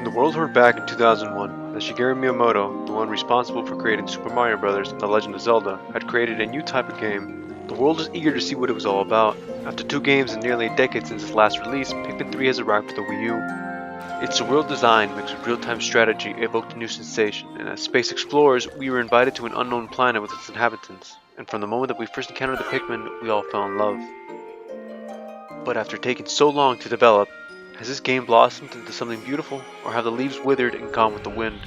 The world heard back in 2001 that Shigeru Miyamoto, the one responsible for creating Super Mario Bros. And The Legend of Zelda, had created a new type of game. The world was eager to see what it was all about. After 2 games and nearly a decade since its last release, Pikmin 3 has arrived for the Wii U. Its surreal design mixed with real-time strategy evoked a new sensation, and as space explorers, we were invited to an unknown planet with its inhabitants, and from the moment that we first encountered the Pikmin, we all fell in love. But after taking so long to develop, has this game blossomed into something beautiful, or have the leaves withered and gone with the wind?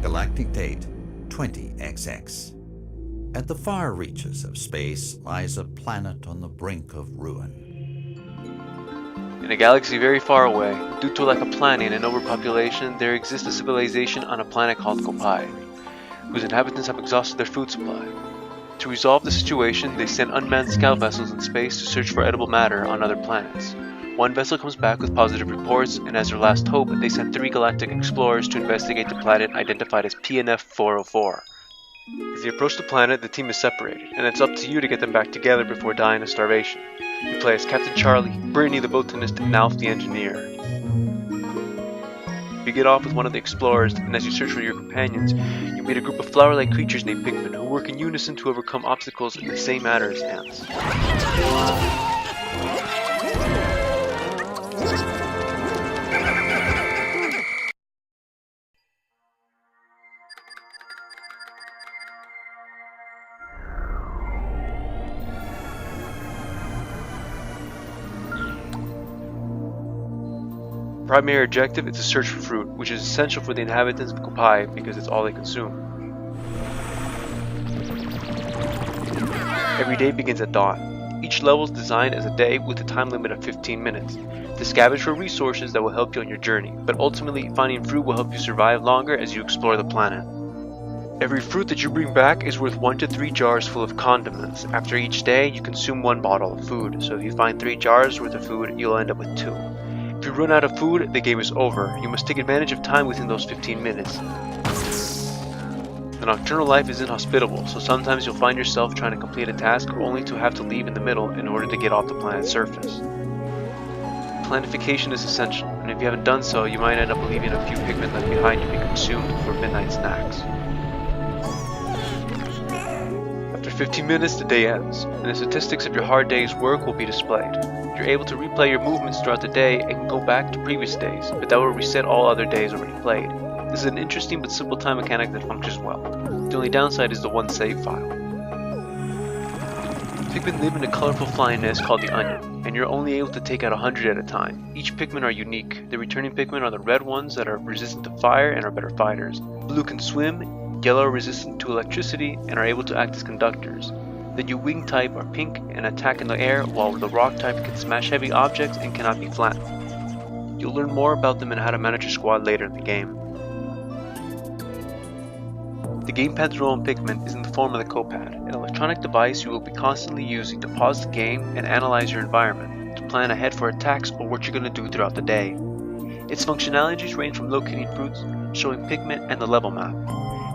Galactic date 20XX. At the far reaches of space lies a planet on the brink of ruin. In a galaxy very far away, due to a lack of planning and overpopulation, there exists a civilization on a planet called Kopai, whose inhabitants have exhausted their food supply. To resolve the situation, they send unmanned scout vessels in space to search for edible matter on other planets. One vessel comes back with positive reports, and as their last hope, they send 3 galactic explorers to investigate the planet identified as PNF 404. As they approach the planet, the team is separated, and it's up to you to get them back together before dying of starvation. You play as Captain Charlie, Brittany the botanist, and Alf the engineer. You get off with one of the explorers, and as you search for your companions, you meet a group of flower-like creatures named Pikmin who work in unison to overcome obstacles in the same manner as ants. Primary objective is to search for fruit, which is essential for the inhabitants of Kopai because it's all they consume. Every day begins at dawn. Each level is designed as a day with a time limit of 15 minutes. To scavenge for resources that will help you on your journey, but ultimately finding fruit will help you survive longer as you explore the planet. Every fruit that you bring back is worth 1 to 3 jars full of condiments. After each day, you consume 1 bottle of food, so if you find 3 jars worth of food, you'll end up with 2. If you run out of food, the game is over. You must take advantage of time within those 15 minutes. The nocturnal life is inhospitable, so sometimes you'll find yourself trying to complete a task only to have to leave in the middle in order to get off the planet's surface. Planification is essential, and if you haven't done so, you might end up leaving a few Pikmin left behind to be consumed for midnight snacks. After 15 minutes, the day ends, and the statistics of your hard day's work will be displayed. You're able to replay your movements throughout the day and can go back to previous days, but that will reset all other days already played. This is an interesting but simple time mechanic that functions well. The only downside is the 1 save file. Pikmin live in a colorful flying nest called the Onion, and you're only able to take out 100 at a time. Each Pikmin are unique. The returning Pikmin are the red ones that are resistant to fire and are better fighters. Blue can swim, yellow are resistant to electricity and are able to act as conductors. The new wing type are pink and attack in the air, while the rock type can smash heavy objects and cannot be flattened. You'll learn more about them and how to manage your squad later in the game. The gamepad's role in Pikmin is in the form of the Copad, an electronic device you will be constantly using to pause the game and analyze your environment, to plan ahead for attacks or what you're going to do throughout the day. Its functionalities range from locating fruits, showing Pikmin, and the level map.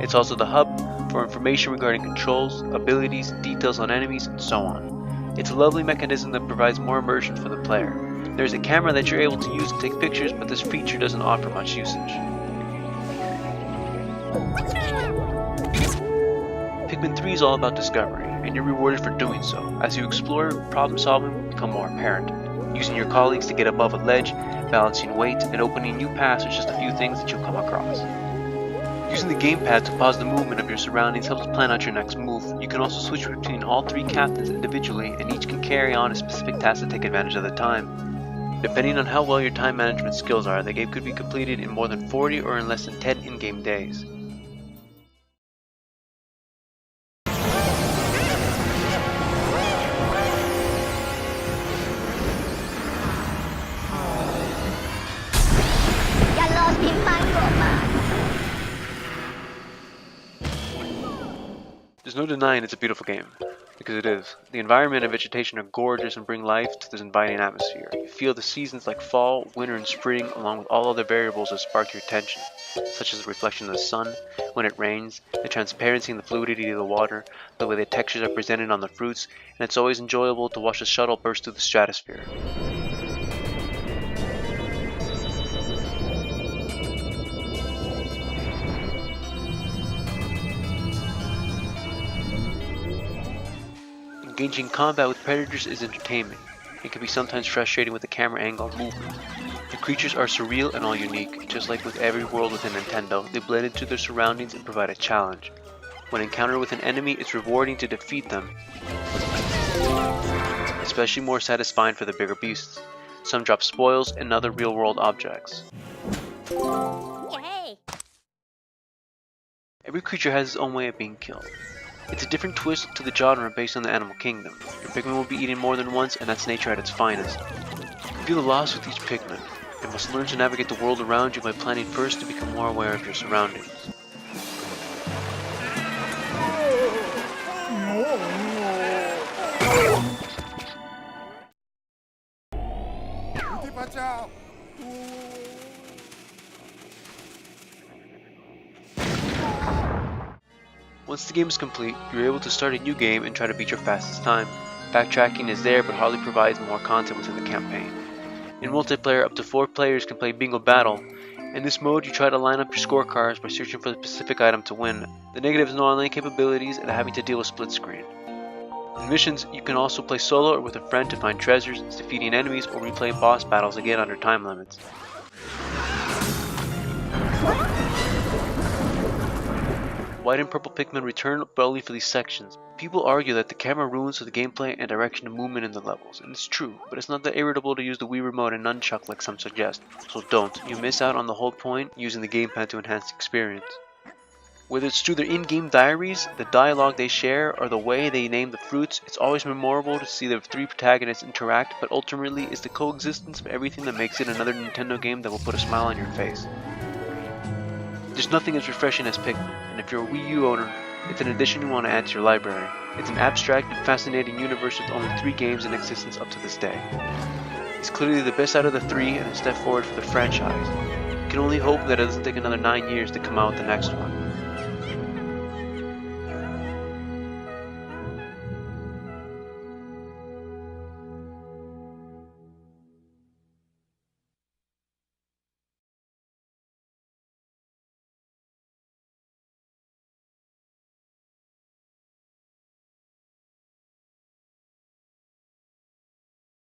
It's also the hub for information regarding controls, abilities, details on enemies, and so on. It's a lovely mechanism that provides more immersion for the player. There's a camera that you're able to use to take pictures, but this feature doesn't offer much usage. Pikmin 3 is all about discovery, and you're rewarded for doing so. As you explore, problem solving will become more apparent. Using your colleagues to get above a ledge, balancing weight, and opening new paths are just a few things that you'll come across. Using the gamepad to pause the movement of your surroundings helps plan out your next move. You can also switch between all 3 captains individually, and each can carry on a specific task to take advantage of the time. Depending on how well your time management skills are, the game could be completed in more than 40 or in less than 10 in-game days. There's no denying it's a beautiful game, because it is. The environment and vegetation are gorgeous and bring life to this inviting atmosphere. You feel the seasons like fall, winter, and spring, along with all other variables that spark your attention. such as the reflection of the sun when it rains, the transparency and the fluidity of the water, the way the textures are presented on the fruits, and it's always enjoyable to watch the shuttle burst through the stratosphere. Engaging combat with predators is entertainment. It can be sometimes frustrating with the camera angle and movement. The creatures are surreal and all unique. Just like with every world within Nintendo, they blend into their surroundings and provide a challenge. When encountered with an enemy, it's rewarding to defeat them, especially more satisfying for the bigger beasts. Some drop spoils and other real-world objects. Yay! Every creature has its own way of being killed. It's a different twist to the genre based on the animal kingdom. Your Pikmin will be eaten more than once, and that's nature at its finest. Feel lost with each Pikmin, and must learn to navigate the world around you by planning first to become more aware of your surroundings. Once the game is complete, you're able to start a new game and try to beat your fastest time. Backtracking is there, but hardly provides more content within the campaign. In multiplayer, up to 4 players can play Bingo Battle. In this mode, you try to line up your scorecards by searching for the specific item to win. The negative is no online capabilities and having to deal with split screen. In missions, you can also play solo or with a friend to find treasures, defeating enemies, or replay boss battles again under time limits. White and purple Pikmin return, but only for these sections. People argue that the camera ruins the gameplay and direction of movement in the levels, and it's true, but it's not that irritable to use the Wii Remote and Nunchuck like some suggest, so don't. You miss out on the whole point, using the gamepad to enhance the experience. Whether it's through their in-game diaries, the dialogue they share, or the way they name the fruits, it's always memorable to see the 3 protagonists interact, but ultimately it's the coexistence of everything that makes it another Nintendo game that will put a smile on your face. There's nothing as refreshing as Pikmin, and if you're a Wii U owner, it's an addition you want to add to your library. It's an abstract and fascinating universe with only 3 games in existence up to this day. It's clearly the best out of the 3 and a step forward for the franchise. You can only hope that it doesn't take another 9 years to come out with the next one.